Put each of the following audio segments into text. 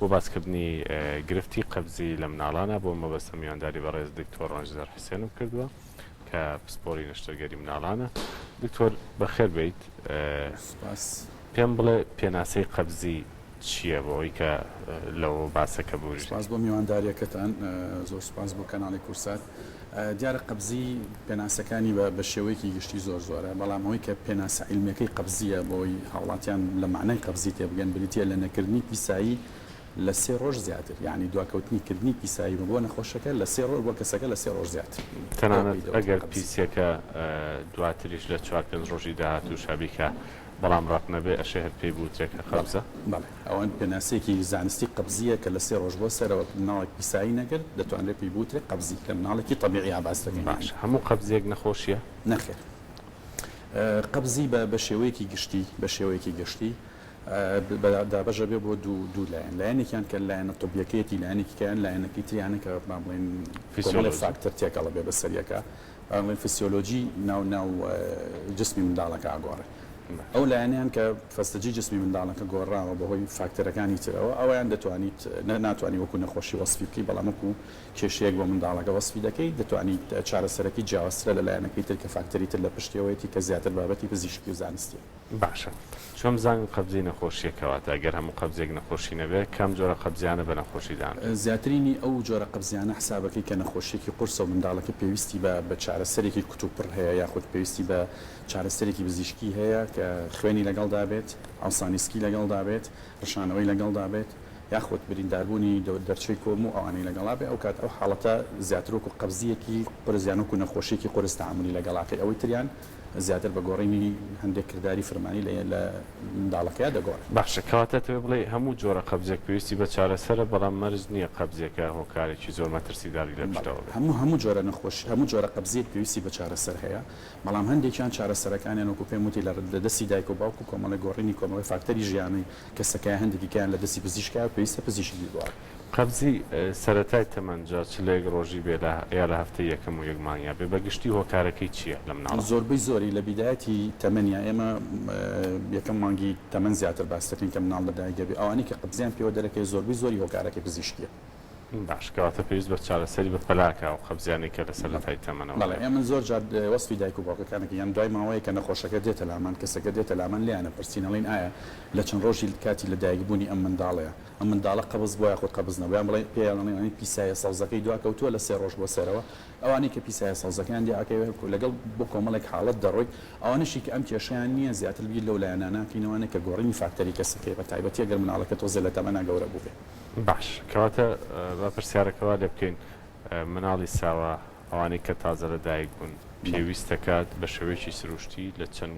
بۆ باسکردنی گرفتی قەبزی لە مناڵانە بۆ مەبەستە میوانداری بەڕێز دکتۆر ڕەنجدار حوسێنم کردووە کە پسپۆری نەشتەرگەری مناڵانە. دکتۆر بەخێر بیت، پێم بڵێ پێناسەی قەبزی چییە بۆ ئەوەی کە لەو باسەکە بووری؟ سپاس بۆ میوانداریەکەتان، زۆر سپاس بۆ کەناڵی کورسات. دیارە قەبزی پێناسەکانی بە شێوەیەکی گشتی زۆر زۆرە، بەڵام ئەوەی کە پێناسە عیلمیەکەی قەبزیە بۆی هاوڵاتیان لە معنای قەبزی تێبگەن بریتە لە نەکردنی پیسایی لە 3 ڕۆژ زیاتر، یعنی دواکەوتنی کردنی پیسایی بۆ نەخۆشەکە لە 3 ڕۆژ بۆ کەسەکە لە 3 ڕۆژ زیاتر. تەنانەت ئەگەر پیسەکە دواتریش لە 4-5 ڕۆژی داهاتوو شابیکە بەڵام ڕات نەبێ ئەشێ هەر پێی بوترێکە قەبزە. بەڵێ ئەوەن پێناسەیەکی زانستی قەبزیە کە لە 3 ڕۆژ بۆ سەرەوە مناڵێک پیسایی نەکرد دەتوانرێت پێی بوترێت قەبزی کە مناڵێکی طبیعی ئاباس دەکەین. باش، هەموو قەبزێک نەخۆشیە؟ نەخێر. قەبزی بە شێوەیەکی گشتی دابەژە بێ بۆ دوو لایەن، لایەنێکیان کە لایەنە طبیەکەیەتی، لایەنێکی کەیان لایەنەکەی تریانە کە بڵێن کۆمەڵی فاکتەر تێکەڵە بێ بەسەریەکە، بڵێن فسیۆلۆجی ناو جسمی منداڵەکە ئاگۆڕێ. ئەو لایەنیان کە فەستەجی جسمی منداڵەکە گۆڕاوە بەهۆی فاکتەرەکانی ترەوە، ئەویان دەتوانیت ناتوانانی وەکو نەخۆشی وەسفی بکەی، بەڵام وەکو کێشەیەک بۆ منداڵەکە وەسفی دەکەی، دەتوانیت چارەسەرەکی جیاوازترە لە لایەنەکەی تر کە فاکتەری تر لە پشتیەوەیەتی کە زیاتر بابەتی پزیشکی و زانستی. باشە، چۆن بزانین قەبزی نەخۆشیەکەواتە ئەگەر هەموو قەبزێک نەخۆشی نەبێت کام جۆرە قەبزیانە بە نەخۆشی دان؟ زیاترینی ئەو جۆرە قەبزیانە حسابەکەی کە نەخۆشیێکی قورسە و منداڵەکە پێویستی بە چارەسەرێکی کتوپڕ هەیە یاخود پێویستی بە چارەسەرێکی پزیشکی هەیە کە خوێنی لەگەڵدا بێت، ئاسانیسکی لەگەڵدا بێت، ڕشانەوەی لەگەڵدا بێت، یاخود برینداربوونی دەرچەی کۆم و ئەوانەی لەگەڵا بێ، ئەو کات ئەو حاڵەتە زیاتر وەکو قەبزیەکی قورس یان وەکو نەخۆشیێکی قورس تەعاملی لەگەڵاکەی، ئەوەی تریان زیاتر بە گۆڕینی هەندێک کردداری فرمانی لە منداڵەکەیە دەگۆڕێت. باشە، کەواتە توێ بڵێ هەموو جۆرە قەبزێک پێویستی بە چارەسەرە، بەڵام مەرج نییە قەبزێکە هۆکارێکی زۆر مەترسیداری لە پشتەوە بێت. هەموو جۆرە نەخۆشی، هەموو جۆرە قەبزێک پێویستی بە چارەسەر هەیە، بەڵام هەندێکیان چارەسەرەکانیان وەکو پێم وتی لە دەستی دایک و باوک و کۆمەڵی گۆڕینی کۆمەڵی فاکتەری ژیانی کەسەکەی هەندێکیان لە دەستی پزیشکا پێویستە پزیشکی دووار. قەبزی سەرەتای تەمەنجە چ لە یەک ڕۆژی بێ یا لە هەفتەی یەکەم و یەکمانیا بێ بەگشتی هۆکارەکەی چییە لە مناڵ؟ زۆربەی زۆری لە بیدایەتی تەمەنیا ئێمە یەکەم مانگی تەمەن زیاتر باس دەکەین کە مناڵ لەدایکە بێ، ئەوانەی کە قەبزیان پێوە دەرەکەی زۆربەی زۆری هۆکارەکەی پزیشکیە. باش، کەواتە پێویست بە چارەسەری بە پەلاکە و قەبزیانی کە لە سەرەتای تەمەنەوە. بەڵێ ئێمە زۆر جار وەسفی دایک و باوکەکانێکی یان دوای ماوەیە کە نەخۆشەکە دێتە لامان، کەسەکە دێتە لامان لیانە پرسیینەڵین ئایا لە چەند ڕۆژی کاتی لە دایکبوونی ئەم منداڵەیە ئەم منداڵە قەبز بۆ یاخود قەبز نەبوویان بڵێ پێیانڵێنی پیسایە سەوزەکەی دواکەوتووە لە 3 ڕۆژ بۆ سەرەوە، ئەوانەی کە پیسایە سەوزەکان دیاکەوێت لەگەڵ بۆ کۆمەڵێک حاڵەت دەڕۆی، ئەوانشی کە ئەم کێشەیان نییە زیاتر بیر لەو لایەناناکەینەوەی کە گۆڕینی فاکتەری کەسەکەی بە تایبەتی ئەگەر مناڵەکە تۆزێ لە تەمەنا گەورە بوو بێ. باش، کەواتە بە پرسیارەکەوا لێ بکەین مناڵی ساوە ئەوانەی کە تازە لە دایک بوون پێویستەکات بە شێوەیەکی سروشتی لە چەند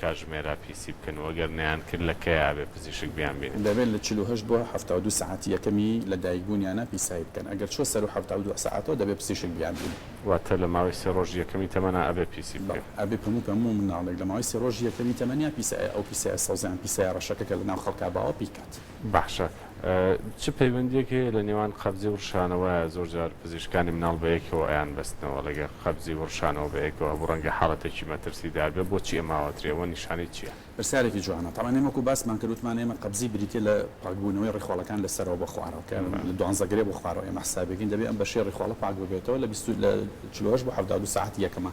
کاتژمێرە پیسی بکەن و ئەگەر نەیان کرد لە کەیە بێ پزیشک بیان بێت؟ دەبێت لە 48 بۆ 72 ساعتی یەکەمی لە دایکبوونیانە پیسایی بکەن، ئەگەر چۆ سەر 72 ساعتەوە دەبێت پزیشک بیان بێت. واتە لە ماوەی 3 ڕۆژ یەکەمی تەمەنا ئەبێ پیسی بکەن؟ ئەبێ هەموو مناڵێک لە ماوەی 3 ڕۆژ یەکەمی تەمەنیا پیسای ئەو پیسایە سەوزیان پیسایە ڕەشەکە کە لە ناو خەڵکا باوە پیکات. باشە، چ پەیوەندیەک هەیە لە نێوان قەبزی و ڕشانەوە؟ زۆر جار پزیشکانی مناڵ بە یەکەوە ئەیان بەستنەوە لەگە قەبزی و ڕشانەوە بە یەکەوە بۆ ڕەنگە حاڵەتێکی مەترسیدار بێ، بۆچی ئەماوەترێەوە نیشانەی چییە؟ پرسیارێکی جوانە. تاوان ئێمە وەکو باسمان کردوتمان ئێمە قەبزی بریتێ لە پاکبوونەوەی ڕێخۆڵەکان لەسەرەوە بە خوارەوە کە لە 12 بۆ خوارەوە ئێمە حسابێکین دەبێت ئەم بەشەی ڕێخۆڵە پاک ببێتەوە لە 48 بۆ 72 ساعت یەکەمە،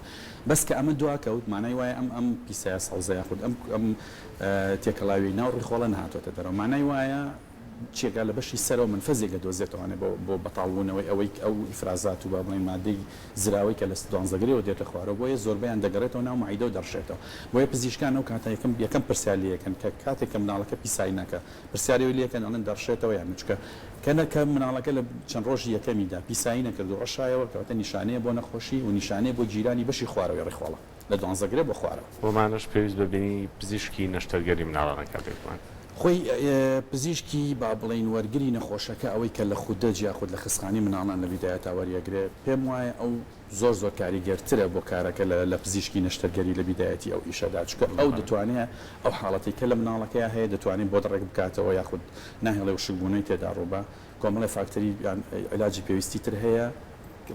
بەس کە ئەمە دواکەوت مانای وایە ئەم پیسایە سەوزە یاخود ئەم تێکەڵاوی ناو ڕێخۆڵە نهاتۆتە دەرەوە، مانای وایە چێگا لە بەشی سەرەوە منفەزێک دۆزێتەوەێ بۆ بەتاڵبوونەوەی ئەوەی ئەو ئیفرازات و با بڵێن مادەی زراوەی کە لە 12 دێتە خوارەوە، بۆیە زۆربیان دەگەڕێتەوە ناو معیدە و دەڕشێتەوە. بۆیە پزیشکان ئەو کاتە یەکەم پرسیار لەکەن کە کاتێک کە مناڵەکە پیسایی نەکە پرسیاری لەکەن ئەڵێن دەڕشێتەوە یان چکە کە مناڵەکە لە چەند ڕۆژی یەکەمیدا پیسایی نەکرد و ڕەشایەوە کەواتە نیشانەیە بۆ نەخۆشی و نیشانەیە بۆ جیرانی بەشی خوارەوەی ڕێخۆڵە لە 12 بۆ خوارەوە. بۆمانش پێویست ببینی پزیشکی نەشتەرگەری مناڵانەکە بێتوان. خۆی پزیشکی با بڵین وەرگری نەخۆشەکە ئەوەی کە لە خوددەجی یاخود لە خستخانی مناڵان لە بیدایەتە وەریەگرێ، پێم وایە ئەو زۆر کاریگەرترە بۆ کارەکە لە پزیشکی نەشتەرگەری لە بیدایەتی ئەو ئیشەدا، چکە ئەو دەتوانێت ئەو حاڵەتی کە لە مناڵەکەی هەیە دەتوانین بۆ دەڕێک بکاتەوە یاخود ناهێڵێ و شکبوونەی تێدا ڕووبە کۆمەڵی فاکتەری علاجی پێویستی تر هەیە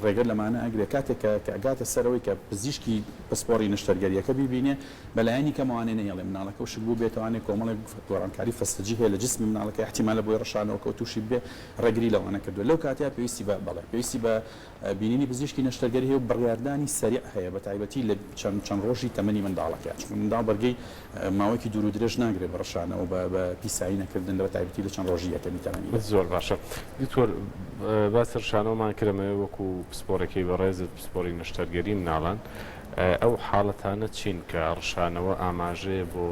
ڕێگەر لەمانە ئەگرێ کاتێک کە ئەگاتە سەرەوەی کە پزیشکی پسپۆری نەشتەرگەریەکە ببینێ بەلایانی کەمەوانێ نەهێڵێ مناڵەکە و شک بوو بێتوانێت کۆمەڵێک گۆڕانکاری فەستەجی هەیە لە جسمی مناڵەکە احتیمالە بۆی ڕەشانەوە و تووشی بێ ڕێگری لەوانە کردو لەو کاتیا پێویستی بە بەڵێ پێویستی بە بینینی پزیشکی نەشتەرگەری هەیە و بڕیاردانی سەریع هەیە بە تایبەتی لە چەند ڕۆژی تەمەنی منداڵەکە چون منداڵ بەرگەی ماوەیەکی دوور و درێژ ناگرێت بە ڕەشانەوە بە پیسایی نەکردن بە تایبەتی لە چەند ڕۆژی یەکەمی تەمەنی زۆر باشە دکتۆر باسی ڕەشانەوەمان کردەوە وەکو پسپۆرەکەی بەڕێزت پسپۆری نەشتەرگەری مناڵان ئەو حاڵەتانە چین کە ڕەشانەوە ئاماژەیە بۆ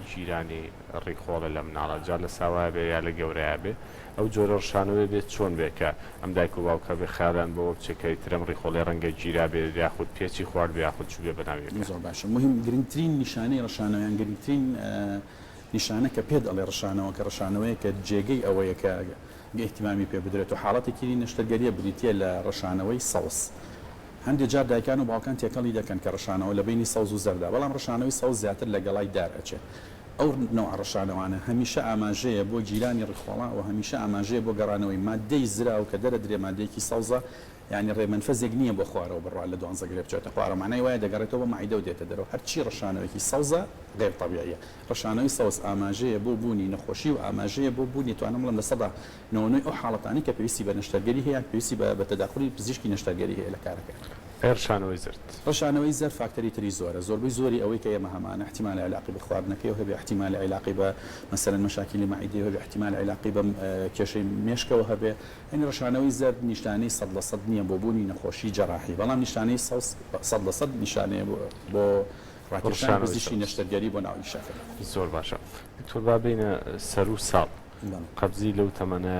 ژیرانی ڕێکخۆڵە لە مناڵە جا لە ساوایە بێ یا لە گەورەیە بێ ئەو جۆرە ڕەشانەوە بێت چۆن بێ کە ئەم دایک و باوکە بێ خیاڵیان بۆەوە بچێکەی ترم ڕێکخۆڵی ڕەنگە گیرا بێ یاخود پێچی خوارد بێ یاخود چوو بێ بەناوی زۆر باشە مهم گرنگترین نیشانەی ڕەشانەوەیان گرنگترین نیشانە کە پێ دەڵێ ڕەشانەوە کە ڕەشانەوەیە کە جێگەی ئەوەیە کە احتیمامی پێ بدرێت و حاڵەتێکی نەشتەرگەریە بریتە لە ڕەشانەوەی سەوز هەندێک جار دایکان و باوکان تێکەڵی دەکەن کە ڕەشانەوە لە بینی سەوز و زەردا بەڵام ڕەشانەوەی سەوز زیاتر لە گەڵای دار ئەچێت ئەو نوع ڕەشانەوانە هەمیشە ئاماژەیە بۆ گیرانی ڕێکخۆڵە و هەمیشە ئاماژەیە بۆ گەڕانەوەی مادەی زرا و کە دەرەدرێ مادەیەکی سەوزە یعنی ڕێمەنفەزێک نییە بۆ خوارەوە بڕوا لە دوانزە گرێ بچێتە خوارەمانەی وایە دەگەڕێتەوە بە مایدە و دێتە دەرەوە هەرچی ڕەشانەوەیکی سەوزە غێر طەبیعیە ڕەشانەوەی سەوز ئاماژەیە بۆ بوونی نەخۆشی و ئاماژەیە بۆ بوونی توانم بڵم لە سەدا نەوەی ئەو حاڵەتانی کە پێویستی بە نەشتەرگەری هەیە پێویستی بە تەداخلی پزیشکی نەشتەرگەری هەیە لە کارەکە ڕەشانەوەی زرد ڕەشانەوەی زەر فاکتەری تری زۆرە زۆربەی زۆری ئەوەی کە ئێمە هەمانە احتیمال علاقی بە خواردنەکەی و هەبێ احتیمال علاقی بە مثلا مشاکلی معیدی و هەبێ احتیمال علاقی بە کێشەی مێشکەوە هەبێ این ڕەشانەوەی زەر نیشانەی 100% نییە بۆ بوونی نەخۆشی جەراحی بەڵام نیشانەی 100% نیشانەیە بۆ ڕاکێشان پزیشکی نەشتەرگەری بۆ ناوی شەکر زۆر باشە دکتۆر با بینە سەر و ساڵ قەبزی لەو تەمەنە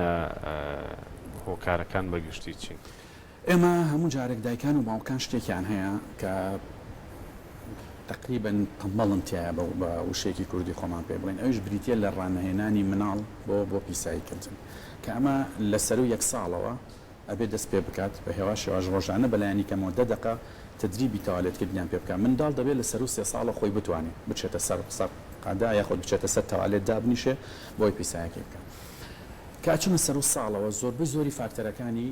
هۆکارەکان بەگشتی چین ئێمە هەموو جارێک دایکان و باوکان شتێکیان هەیە کە تقریبا قەمبەڵن تایە بە وشەیەکی کوردی خۆمان پێ بڵێن ئەوش بریتە لە ڕانەهێنانی مناڵ بۆ پیساییکردن کە ئەمە لە سەر و یەک ساڵەوە ئەبێ دەست پێ بکات بە هێوا شێواژ ڕۆژانە بەلایانی کەمەوە 10 دقە تدریبی تەوالێتکردیان پێ بکات منداڵ دەبێت لە سەر و 3 ساڵە خۆی بتوانێت بچێتە سەر قادا یاخۆ بچێتە سەر تەوالێت دابنیشێ بۆی پیسایەکی بکات کاچونە سەر و ساڵەوە زۆربەی زۆری فاکتەرەکانی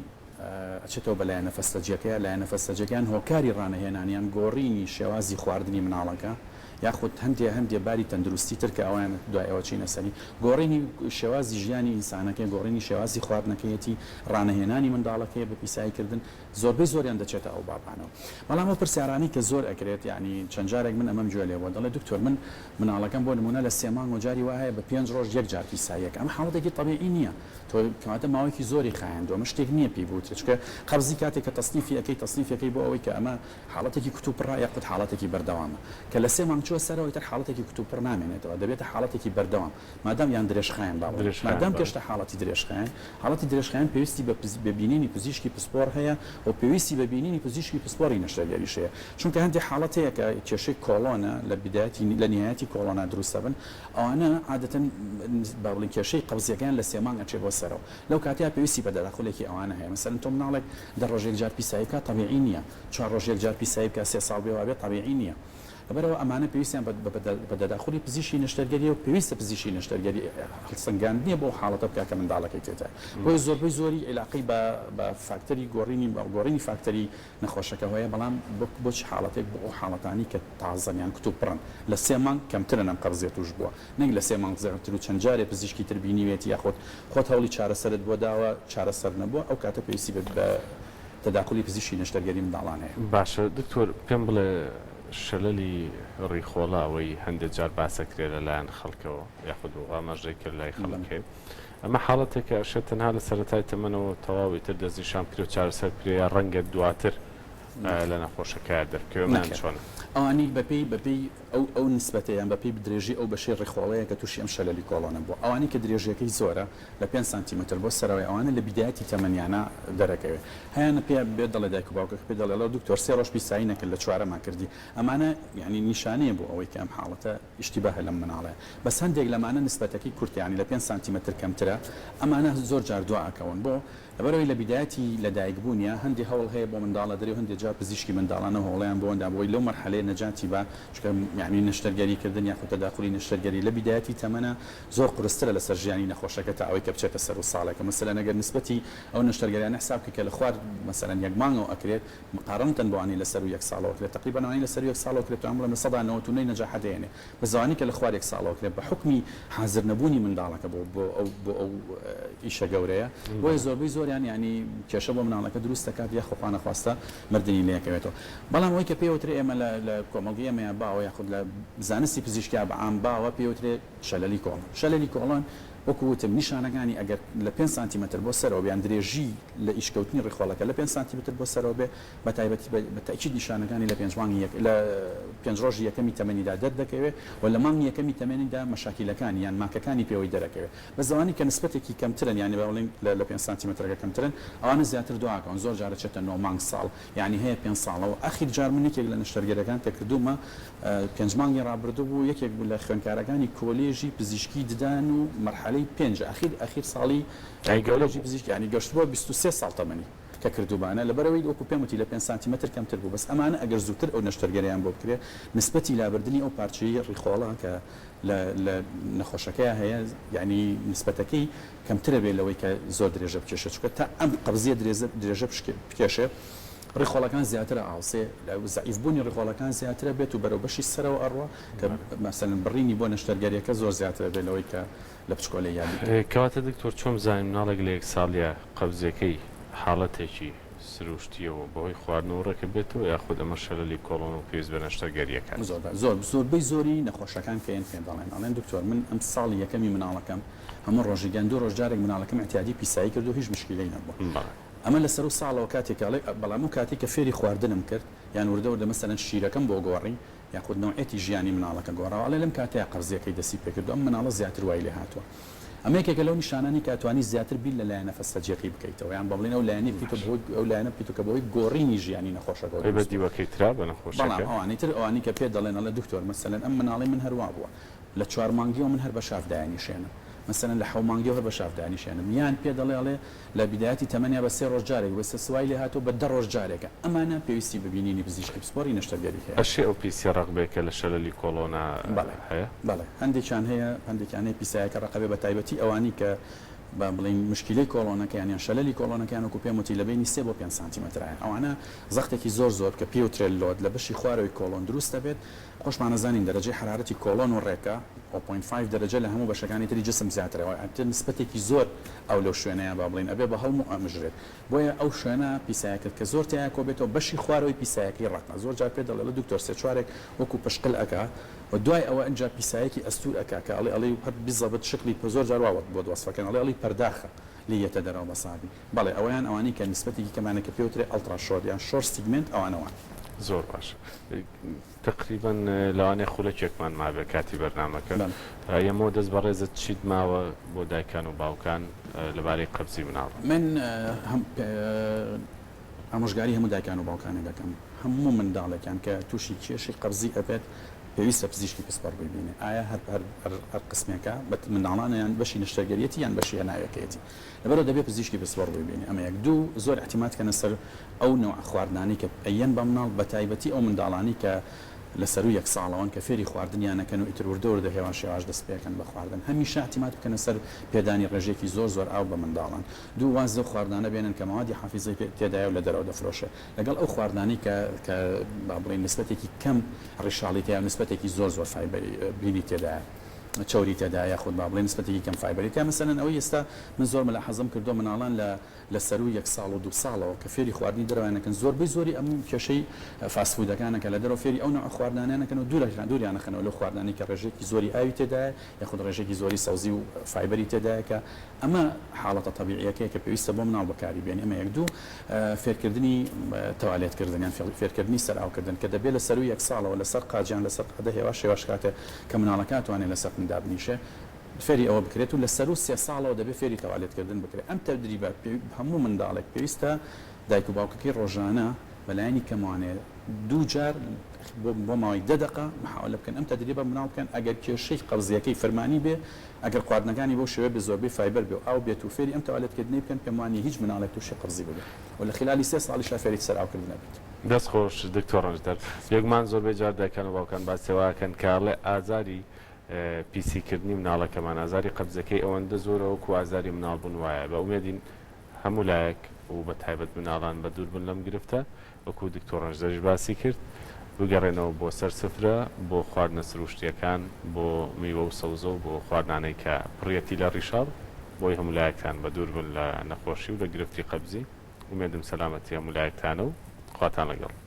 ئەچێتەوە بە لایەنە فەستەجیەکەیە لایەنە فەستەجەکان هۆکاری ڕانەهێنانیان گۆڕینی شێوازی خواردنی مناڵەکە یاخود هەندێ باری تەندروستی تر کە ئەویان دوای ئەوە چینە سەری گۆڕینی شێوازی ژیانی ئینسانەکە گۆڕینی شێوازی خواردنەکەیەتی ڕانەهێنانی منداڵەکەی بە پیساییکردن زۆربەی زۆریان دەچێتە ئەو بابانەوە بەڵام ئەو پرسیارانی کە زۆر ئەکرێت یعنی چەند جارێک من ئەمەم گوێ لێوە دەڵێ دکتۆر من مناڵەکەم بۆ نمونە لە 3 مانگ و جاری وایە بە 5 ڕۆژ یەک جار پیساییەک ئەمە حاڵەتێکی طبیعی نییە تۆ کەواتە ماوەیەکی زۆری خایاندووە ئەمە شتێک نییە پێی بوت چکە قەبزی کاتێک کە تەصنیفەکەی بۆ ئەوەی کە ئەمە حاڵەتێکی کتوپڕ یاخود حاڵەتێکی بەردەوامە کە لە 3 مانگ چوە سەرەوەی تر حاڵەتێکی کتوپڕ نامێنێتەوە دەبێتە حاڵەتێکی بەردەوام مادام یان درێژخایەن باوەڕ مادام گەشتە حاڵەتی درێژخایەن پێویستی بە بینینی پزیشکی پسپۆر هەیە و پێویستی بە بینینی پزیشکی پسپۆری نەشتەرگەریش هەیە چونکە هەندێک حاڵەت هەیە کە کێشەی کۆڵۆنە لە بدایەتی لە نهایەتی کۆڵۆنا دروستە بن ئەوانە عادەتەن با بڵین کێشەی قەبزیەکان لە 3 مانگ ئەچێ بۆ سەرەوە لەو کاتیا پێویستی بە دەداخولێکی ئەوانە هەیە مثلا تۆ مناڵێک 10 ڕۆژێک جار پیساییکە طبیعی نییە 4 ڕۆژێک جار پیسایی بکە 3 ساڵ بێ وابێت طبیعی نییە لەبەرەوە ئەمانە پێویستیان بە دەداخولی پزیشکی نەشتەرگەری و پێویستە پزیشکی نەشتەرگەری هەڵسەنگاندنیە بۆ حاڵەتە بکات کە منداڵەکەی تێتە بۆی زۆربەی زۆری علاقەی بە فاکتەری گۆڕینی فاکتەری نەخۆشەکە هەیە بەڵام بۆ چ حاڵەتێک بۆ ئەو حاڵەتانی کە تازەنیان کتوپڕن لە 3 مانگ کەمترن ئەم قەبزیە توش بووە نەک لە 3 مانگ زیاتر و چەند جارێ پزیشکی تر بینیوێتی یاخۆت خۆت هەوڵی چارەسەرت بۆ داوە چارەسەر نەبووە ئەو کاتە پێویستی بە تەداخلی پزیشکی نەشتەرگەری منداڵان هەیە باشە دکتۆر پێم بڵێ شەلەلی ڕێکخۆڵاوەی هەندێک جار باسەکرێت لەلایەن خەڵکەوە یاخود ئاماژەی کرد لای خەڵکێ ئەمە حاڵەتێکە ئەشە تەنها لە سەرەتای تەمەنەوە تەواوی تر دەستنیشان کرێ و چارەسەر کرێ یا ڕەنگە دواتر لە نەخۆشەکە دەرکەوێمان چۆنە ئەوانی بەپێی ئەو نسبەتەیان بەپێی بدرێژی ئەو بەشەی ڕێکخۆڵەیە کە تووشی ئەم شەلەلی کۆڵۆنە بوو ئەوانی کە درێژیەکەی زۆرە لە 5 سانتیمتر بۆ سەرەوەی ئەوانە لە بیدایەتی تەمەنیانە دەرەکەوێت هەیەنە پێ بێت دەڵێ دایک و باوکە پێ دەڵێ دکتۆر 3 ڕۆژ پیسایی نەکرد لە 4 ما کردی ئەمانە یعنی نیشانەیە بۆ ئەوەی کە ئەم حاڵەتە ئیشتیباه لەم مناڵەیە بەس هەندێک لەمانە نسبەتەکەی کورتیانی لە 5 سانتیمتر کەمترە ئەمانە زۆر جار دواکەون بۆ لەبەرەوەی لە بیدایەتی لەدایکبوونیە هەندی هەوڵ هەیە بۆ منداڵە دەری و هەندێک جار پزیشکی منداڵانە هەوڵیان بۆندا بۆی لەو مەرحەلەیە نەجاتی بە چکە یعنی نیشتەرگەریکردن یاخود تەداخلی نیشتەرگەری لە بیدایەتی تەمەنە زۆر قورسترە لەسەر ژیانی نەخۆشەکە تا ئەوەی کە بچێتە سەر و ساڵێکە مەسەلەن ئەگەر نسبەتی ئەو نیشتەرگەریانە حساب کە لە خوار مەسەلەن یەک مانگەوە ئەکرێت مقارنەن بۆوانی لەسەر و یەک ساڵەوە کرێت تقریبا ئەوانی لەسەر یەک ساڵەوە کرێت ئەمڕۆ لە 199 نەجاح دێنێ بەزوانی کە لە خوار یەک ساڵەوە کرێت بە حکمی حاضر نەبوونی منداڵەکە بۆ ئەو ئیشە گەورەیە بۆیە زۆربەی زۆریان یعنی کێشە بۆ مناڵەکە دروست دەکات یا خۆخوانە خواستە مردنی لێکەوێتەوە بەڵام ئەوەی کە پێوترێ ئێمە لە کۆمەڵگی ئەمەیە باوە یاخود لە زانستی پزیشکیا بە عام باوە پێوترێ شەلەلی کۆڵۆن وەکوتم نیشانەکانی ئەگەر لە 5 سانتیمتر بۆ سەرەوە بیان درێژی لە ئیشکەوتنی ڕێخۆڵەکە لە 5 سانتیمتر بۆ سەرەوە بێ بە تایبەتی بە تاکید نیشانەکانی لە 5 مانگی لە 5 ڕۆژی یەکەمی تەمەنیدا دەردەکەوێت و لە مانگی یەکەمی تەمەنیدا مەشاکیلەکانی یان ماکەکانی پێوەی دەرەکەوێت بە زمانی کە نسبەتێکی کەمترن یعنی بەڵێن لە 5 سانتیمترەکە کەمترن ئەوانە زیاتر دواکەن زۆر جارە چێتە 9 مانگ ساڵ یعنی هەیە 5 ساڵەوە ئەخیر جار من یەکێک لە نیشتەرگەریەکان کە کردومە 5 مانگی ڕابردوو بوو یەکێک لە خوێندکارەکانی کۆلێژی پزیشکی ددان و مەرحەلەی 5 ئەخیر ساڵی گەورەی پزیشکی ینی گەشت بۆ 23 ساڵ تەمەنی کە کردوبانە لەبەرەوەی وەکو پێمەتی لە 5 سانتیمتر کەمتر بوو بەس ئەمانە ئەگەر زووتر ئەو نەشتەرگەریان بۆ بکرێت نسبەتی لابردننی ئەو پارچەی ڕیخۆڵە کە لە نەخۆشەکەی هەیە یعنی نسبەتەکەی کەمترە بێت لەوەی کە زۆر درێژە بکێشە چکە تا ئەم قەبزیە درێژە بکێشێ ڕێخۆڵەکان زیاترە ئاوسێ زعیفبوونی ڕێخۆڵەکان زیاترە بێت و بەرەو بەشی سەرەوە ئەڕوە کە مەسەلەن بڕینی بۆ نەشتەرگەریەکە زۆر زیاترە بێت لەوەی کە لە پچکۆلە یادی کەواتە دکتۆر چۆن زانین مناڵێک لە یەک ساڵیە قەبزەکەی حاڵەتێکی سروشتیەوە بەهۆی خواردنەوە ڕێکە بێتەوە یاخود ئەمە شەلەلی کۆڵۆن و پێویست بە نەشتەرگەریەکان زۆربەی زۆری نەخۆشەکان کەیان پێ دەڵێن دکتۆر من ئەم ساڵی یەکەمی مناڵەکەم هەموو ڕۆژیگەن دوو ڕۆژ جارێک مناڵەکەم احتیاجی پیسایی کرد و هیچ مشکلەی نەبوو ئەمە لەسەر و ساڵەوە کاتێکاڵێ بەڵام و کاتی کە فێری خواردنم کرد یان وردەوردە مەسەلەن شیرەکەم بۆ گۆڕی یاخود نوعەتی ژیانی مناڵەکە گۆڕاوە لەم کاتەیە قەرزیەکەی دەسی پێکرد ئەم مناڵە زیاتر وای لێ هاتووە ئەمە یەکێکە لەو نیشانانی کاتوانی زیاتر بیل لە لایەنە فەسەجێقی بکەیتەوە یان بەڵێن ئەو لایەنی بکەیتە بۆی ئەو لایەنە بکەیتەوە کە بۆی گۆڕینی ژیانی نەخۆشەکە بە دیوەکەی ترا بە نەخۆشەکە بەڵام ئەوانەی تر ئەوانی کە پێ دەڵێن ئەڵێ دکتۆر مەسەلەن ئەم مناڵی من هەروە بووە لە 4 مانگیەوە من هەر بە شافدایانی شێنم مثلا لە 7 مانگیەوە هەر بە شافدانیشێنم یان پێ دەڵێ لە بیدایەتی تەمەنیا بە 3 ڕۆژ جارێک بە سوای لێ هاتوو بە 10 ڕۆژ جارێکە ئەمانە پێویستی ببینینی پزیشکی پسپۆری نەشتەرگەری هەیە ئەشێ ئەو پیسی ڕقبێکە لە شەلەلی کۆڵۆنا هەیە بەڵێ هەندێکیان هەیە پیسایەکە ڕقبێ بە تایبەتی ئەوانی کە با بڵین مشکلەی کۆڵۆنەکە یان شەلەلی کۆڵۆنەکەیان وەکو پێم وتی لە بینی 3 بۆ 5 سانتیمترایە ئەوانە زەختێکی زۆر کە پێوترێت لۆد لە بەشی خوارەوەی کۆڵۆن دروست دەبێت خۆشمان نەزانین دەرەجەی حرارەتی کۆڵۆن و ڕێکە 0.5 دەرەجە لە هەموو بەشەکانی تری جسم زیاترەوە ئەتر نسبەتێکی زۆر ئەو لەو شوێنەیە با بڵین ئەبێ بە هەموو ئەمژرێت بۆیە ئەو شوێنە پیسایەکەت کە زۆر تیا کۆبێتەوە بەشی خوارەوەی پیسایەکەی ڕقە زۆر جار پێ دەڵێ دکتۆر سێ چوارێک وەکو پشقل ئەکا و دوای ئەوە ئەنجا پیسایەکی ئەستور ئەکا کە ئەڵێ هەر بیزەبت شکلی زۆر جار واوت بۆ دۆسفەکەن ئەڵێ پەرداخە لیەتە دەرەوە بەسابی بەڵێ ئەویان ئەوانی کە نسبەتێکی کەمانەکە پێوترێ ئەڵترا شۆر یان شۆر سیگمنت ئەوانەوان زۆر باش تقریبا لەوانێ خولەکێکمان مابێ کاتی بەرنامەکە ئەمە دەست بەڕێزت چیت ماوە بۆ دایکان و باوکان لەبارەی قەبزی مناڵ من ئامۆژگاری هەموو دایکان و باوکانە دەکەم هەموو منداڵێکان کە تووشی کێشی قەبزی ئەبێت پێویستە پزیشکی پسپەر ببینێ ئایا هەر قسمێکە منداڵانە یان بەشی نیشتەرگەریەتی یان بەشی هەناویەکەیەتی لەبەرەوە دەبێت پزیشکی پسپەر ببینێ ئەمە یەک دوو زۆر احتیماتکەنە سەر ئەو نوع خواردنانی کە ئەیەن بە مناڵ بە تایبەتی ئەو منداڵانی کە لەسەر و یەک ساڵەوەن کە فێری خواردنیانەکەن و ئیتر وردەوردە هێوان شێواش دەست پێکەن بە خواردن هەمیشە احتیمات بکەنە سەر پێدانی ڕێژێکی زۆر ئاو بە منداڵان دوو واز لەو خواردانە بێنن کە مەوادی حافیزەی تێدایە و لە دەرەوە دەفرۆشە لەگەڵ ئەو خواردانی کە با بڵێن نسبەتێکی کەم ڕیشاڵی تێیان نسبەتێکی زۆر فایبەری بینی تێدایە چوری تێدایە خود با بڵێن نسبەتێکی کەم فایبەری تیا مەسەلەن ئەوەی ئێستا من زۆر مەلاحەزەم کردو مناڵان لە سەر و 1 ساڵ و 2 ساڵەوە کە فێری خواردنی دەروانەکەن زۆری ئەم کێشەی فاستفودەکانە کە لە دەرەوە فێری ئەو نوع خواردانیانەکەن و دووریانەخەنەوە لە خواردانی کە ڕێژێکی زۆری ئاوی تێدایە یاخود ڕێژێکی زۆری سەوزی و فایبەری تێدایە کە ئەمە حاڵەتە طبیعیەکەیە کە پێویستە بۆ مناڵ بەکاری بێنی ئەمە یەک دوو فێرکردنی تەوالێتکردنیان فێرکردنی سەراوکردن کە دەبێت لە سەر و 1 ساڵەوە لەسەر قاجیان لەسەر قەدە هێوا شێواش کاتێ کە مناڵەکان توانێت لەسەر دابنیشە فێری ئەوە بکرێت و لە سەر و 3 ساڵەوە دەبێت فێری تەوالێتکردن بکرێت ئەم تەدریبە هەموو منداڵێک پێویستە دایک و باوکەکەی ڕۆژانە بەلایانی کەموانێ دوو جار بۆ ماوەی 10 دقه محاولە بکەن ئەم تەدریبە بناو بکەن ئەگەر کێشەی قەبزیەکەی فەرمانی بێ ئەگەر خواردنەکانی بۆ شێوە بە زۆربەی فایبەر بێ ئەو بێت و فێری ئەم تەوالێتکردنی بکەن پێم وانی هیچ مناڵێک تووشی قەبزی ببێت و لە خلالی 3 ساڵی شافێری سەراوکردنە بێت. دەست خۆش دکتۆر ڕەنجدەر یەکمان زۆربەی جار دەکەن و باوکان باسێواکەن کاڵێ ئازاری پیسیکردنی مناڵەکەمان ئازاری قەبزەکەی ئەوەندە زۆرەوە و ئازاری مناڵ بوون وایە بە ئومێدین هەموو لایەک و بە تایبەت مناڵان بە دوور بن لەم گرفتە وەکو دکتۆر ڕەنجدەریش باسی کرد بگەڕێنەوە بۆ سەر سفرە بۆ خواردنە سروشتیەکان بۆ میوە و سەوزە و بۆ خواردنانەی کە پڕەتی لە ڕیشاڵ بۆی هەموو لایەکتان بە دوور بن لە نەخۆشی و لە گرفتی قەبزی ومێدم سەلامەتی هەموو لایەکتانە و خواتان لەگەڵ.